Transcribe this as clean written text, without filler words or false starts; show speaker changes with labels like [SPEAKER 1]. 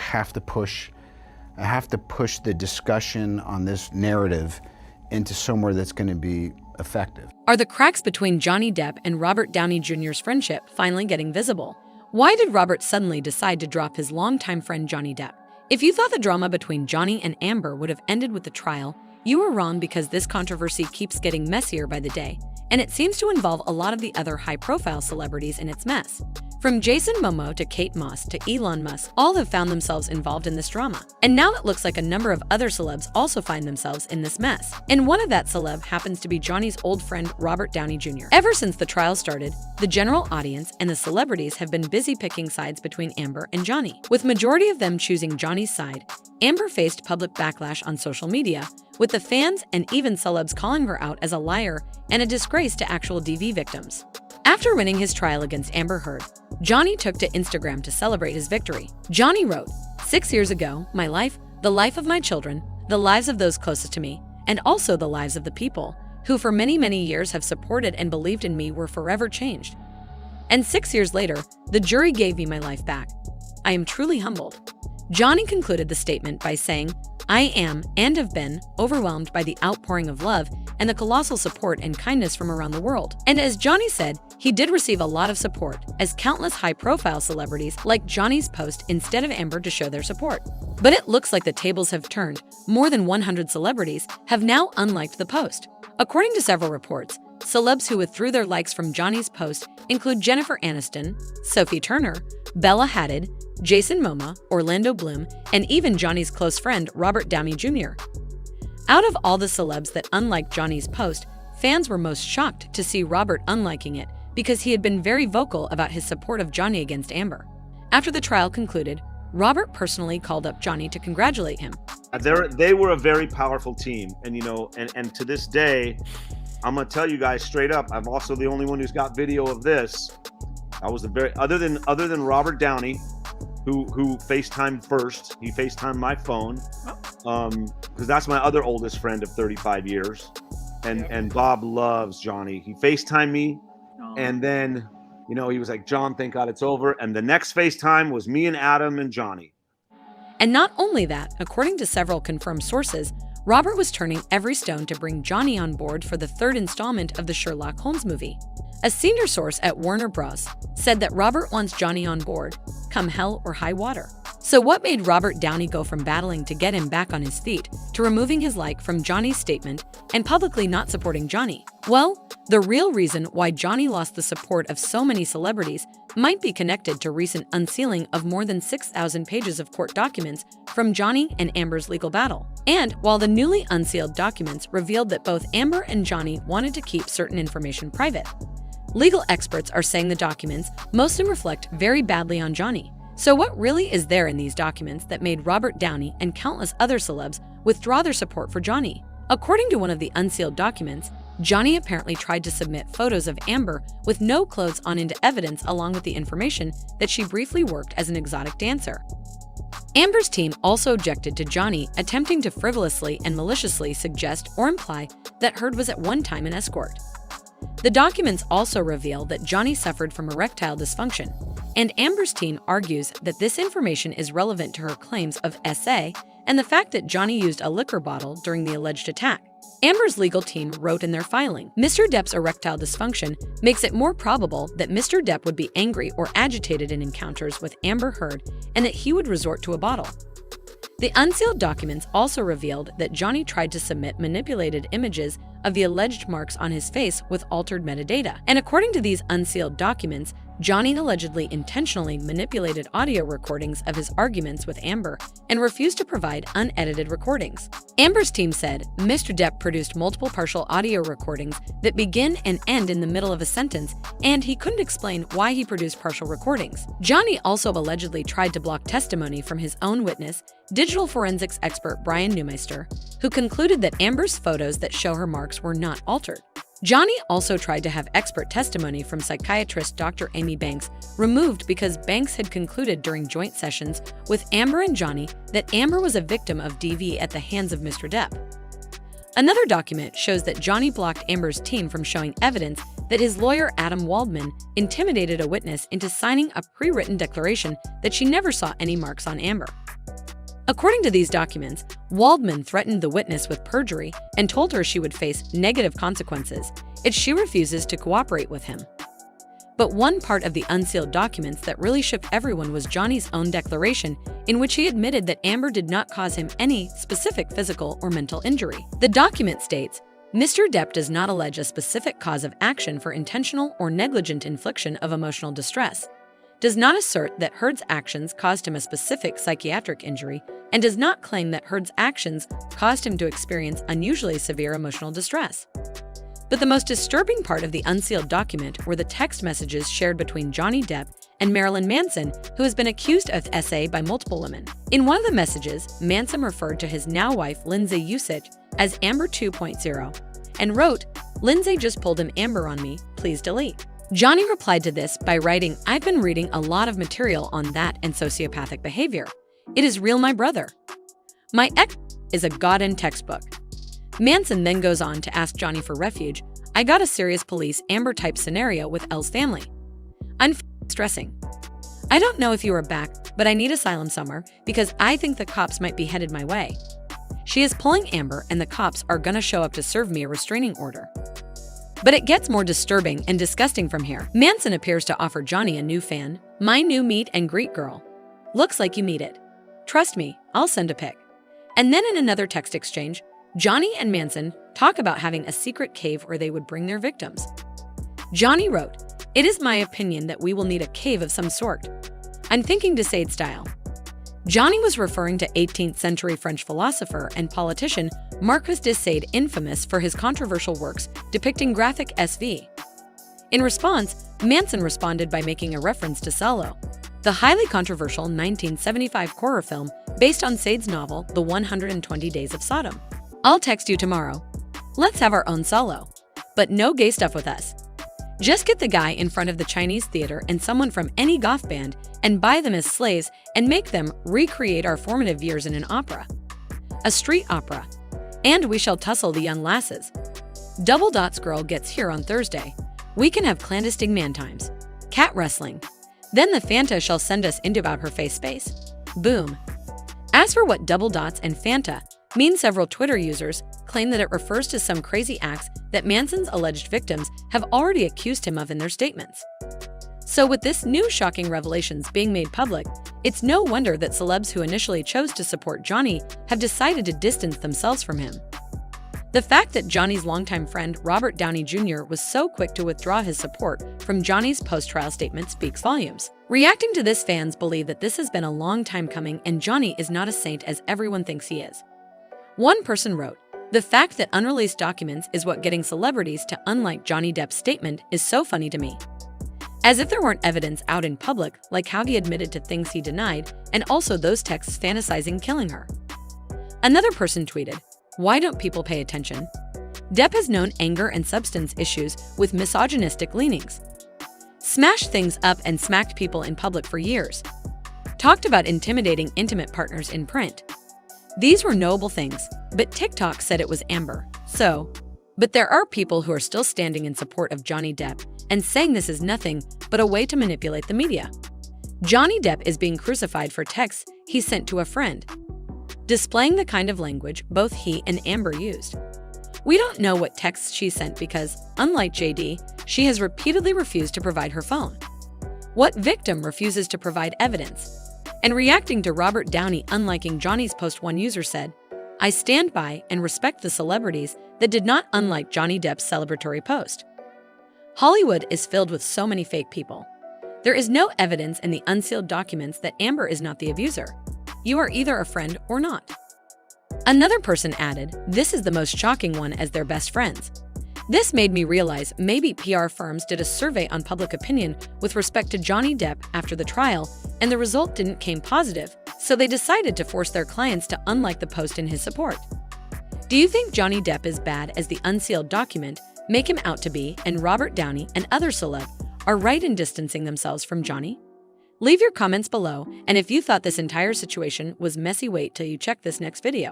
[SPEAKER 1] have to push the discussion on this narrative into somewhere that's going to be effective.
[SPEAKER 2] Are the cracks between Johnny Depp and Robert Downey Jr.'s friendship finally getting visible? Why did Robert suddenly decide to drop his longtime friend Johnny Depp? If you thought the drama between Johnny and Amber would have ended with the trial, you were wrong, because this controversy keeps getting messier by the day, and it seems to involve a lot of the other high-profile celebrities in its mess. From Jason Momoa to Kate Moss to Elon Musk, all have found themselves involved in this drama. And now it looks like a number of other celebs also find themselves in this mess. And one of that celeb happens to be Johnny's old friend Robert Downey Jr. Ever since the trial started, the general audience and the celebrities have been busy picking sides between Amber and Johnny, with majority of them choosing Johnny's side. Amber faced public backlash on social media, with the fans and even celebs calling her out as a liar and a disgrace to actual DV victims. After winning his trial against Amber Heard, Johnny took to Instagram to celebrate his victory. Johnny wrote, "6 years ago, my life, the life of my children, the lives of those closest to me, and also the lives of the people who for many, many years have supported and believed in me were forever changed. And 6 years later, the jury gave me my life back. I am truly humbled." Johnny concluded the statement by saying, "I am and have been overwhelmed by the outpouring of love and the colossal support and kindness from around the world." And as Johnny said, he did receive a lot of support, as countless high-profile celebrities liked Johnny's post instead of Amber to show their support. But it looks like the tables have turned. More than 100 celebrities have now unliked the post. According to several reports, celebs who withdrew their likes from Johnny's post include Jennifer Aniston, Sophie Turner, Bella Hadid, Jason Momoa, Orlando Bloom, and even Johnny's close friend Robert Downey Jr. Out of all the celebs that unliked Johnny's post, fans were most shocked to see Robert unliking it, because he had been very vocal about his support of Johnny against Amber. After the trial concluded, Robert personally called up Johnny to congratulate him.
[SPEAKER 3] They were a very powerful team, and and to this day, I'm gonna tell you guys straight up, I'm also the only one who's got video of this. I was other than Robert Downey, who FaceTimed first. He FaceTimed my phone, because that's my other oldest friend of 35 years, and Bob loves Johnny. He FaceTimed me, and then he was like, "John, thank God it's over." And the next FaceTime was me and Adam and Johnny.
[SPEAKER 2] And not only that, according to several confirmed sources, Robert was turning every stone to bring Johnny on board for the third installment of the Sherlock Holmes movie. A senior source at Warner Bros. Said that Robert wants Johnny on board, come hell or high water. So what made Robert Downey go from battling to get him back on his feet to removing his like from Johnny's statement and publicly not supporting Johnny? Well, the real reason why Johnny lost the support of so many celebrities might be connected to recent unsealing of more than 6,000 pages of court documents from Johnny and Amber's legal battle. And while the newly unsealed documents revealed that both Amber and Johnny wanted to keep certain information private, legal experts are saying the documents mostly reflect very badly on Johnny. So what really is there in these documents that made Robert Downey and countless other celebs withdraw their support for Johnny? According to one of the unsealed documents, Johnny apparently tried to submit photos of Amber with no clothes on into evidence, along with the information that she briefly worked as an exotic dancer. Amber's team also objected to Johnny attempting to frivolously and maliciously suggest or imply that Heard was at one time an escort. The documents also reveal that Johnny suffered from erectile dysfunction, and Amber's team argues that this information is relevant to her claims of SA and the fact that Johnny used a liquor bottle during the alleged attack. Amber's legal team wrote in their filing, "Mr. Depp's erectile dysfunction makes it more probable that Mr. Depp would be angry or agitated in encounters with Amber Heard and that he would resort to a bottle." The unsealed documents also revealed that Johnny tried to submit manipulated images of the alleged marks on his face with altered metadata. And according to these unsealed documents, Johnny allegedly intentionally manipulated audio recordings of his arguments with Amber and refused to provide unedited recordings. Amber's team said Mr. Depp produced multiple partial audio recordings that begin and end in the middle of a sentence, and he couldn't explain why he produced partial recordings. Johnny also allegedly tried to block testimony from his own witness, digital forensics expert Brian Neumeister, who concluded that Amber's photos that show her marks were not altered. Johnny also tried to have expert testimony from psychiatrist Dr. Amy Banks removed because Banks had concluded during joint sessions with Amber and Johnny that Amber was a victim of DV at the hands of Mr. Depp. Another document shows that Johnny blocked Amber's team from showing evidence that his lawyer Adam Waldman intimidated a witness into signing a pre-written declaration that she never saw any marks on Amber. According to these documents, Waldman threatened the witness with perjury and told her she would face negative consequences if she refuses to cooperate with him. But one part of the unsealed documents that really shook everyone was Johnny's own declaration, in which he admitted that Amber did not cause him any specific physical or mental injury. The document states, Mr. Depp does not allege a specific cause of action for intentional or negligent infliction of emotional distress, does not assert that Heard's actions caused him a specific psychiatric injury, and does not claim that Heard's actions caused him to experience unusually severe emotional distress. But the most disturbing part of the unsealed document were the text messages shared between Johnny Depp and Marilyn Manson, who has been accused of SA by multiple women. In one of the messages, Manson referred to his now-wife Lindsay Usich as Amber 2.0 and wrote, "Lindsay just pulled an Amber on me, please delete." Johnny replied to this by writing, "I've been reading a lot of material on that and sociopathic behavior. It is real, my brother. My ex is a god-end textbook." Manson then goes on to ask Johnny for refuge. "I got a serious police Amber-type scenario with Elle's family. I'm stressing. I don't know if you are back, but I need asylum somewhere because I think the cops might be headed my way. She is pulling Amber and the cops are gonna show up to serve me a restraining order." But it gets more disturbing and disgusting from here. Manson appears to offer Johnny a new fan. "My new meet and greet girl. Looks like you need it. Trust me, I'll send a pic." And then in another text exchange, Johnny and Manson talk about having a secret cave where they would bring their victims. Johnny wrote, "It is my opinion that we will need a cave of some sort. I'm thinking de Sade style." Johnny was referring to 18th century French philosopher and politician Marquis de Sade, infamous for his controversial works depicting graphic SV. In response, Manson responded by making a reference to Solo, the highly controversial 1975 horror film based on Sade's novel The 120 Days of Sodom. "I'll text you tomorrow. Let's have our own Solo. But no gay stuff with us. Just get the guy in front of the Chinese theater and someone from any goth band and buy them as slaves and make them recreate our formative years in an opera. A street opera. And we shall tussle the young lasses. Double Dot's girl gets here on Thursday. We can have clandestine man times. Cat wrestling. Then the Fanta shall send us into about her face space. Boom." As for what Double Dots and Fanta mean, several Twitter users claim that it refers to some crazy acts that Manson's alleged victims have already accused him of in their statements. So with this new shocking revelations being made public, it's no wonder that celebs who initially chose to support Johnny have decided to distance themselves from him. The fact that Johnny's longtime friend Robert Downey Jr. was so quick to withdraw his support from Johnny's post-trial statement speaks volumes. Reacting to this, fans believe that this has been a long time coming and Johnny is not a saint as everyone thinks he is. One person wrote, "The fact that unreleased documents is what getting celebrities to unlike Johnny Depp's statement is so funny to me. As if there weren't evidence out in public, like how he admitted to things he denied, and also those texts fantasizing killing her." Another person tweeted, "Why don't people pay attention? Depp has known anger and substance issues with misogynistic leanings. Smashed things up and smacked people in public for years. Talked about intimidating intimate partners in print. These were knowable things, but TikTok said it was Amber. But there are people who are still standing in support of Johnny Depp and saying this is nothing but a way to manipulate the media. Johnny Depp is being crucified for texts he sent to a friend, displaying the kind of language both he and Amber used. We don't know what texts she sent because, unlike JD, she has repeatedly refused to provide her phone. What victim refuses to provide evidence?" And reacting to Robert Downey unliking Johnny's post, one user said, "I stand by and respect the celebrities that did not unlike Johnny Depp's celebratory post. Hollywood is filled with so many fake people. There is no evidence in the unsealed documents that Amber is not the abuser. You are either a friend or not." Another person added, "This is the most shocking one as they're best friends. This made me realize maybe PR firms did a survey on public opinion with respect to Johnny Depp after the trial, and the result didn't came positive, so they decided to force their clients to unlike the post in his support. Do you think Johnny Depp is bad as the unsealed document make him out to be, and Robert Downey and other celebs are right in distancing themselves from Johnny? Leave your comments below, and if you thought this entire situation was messy, wait till you check this next video.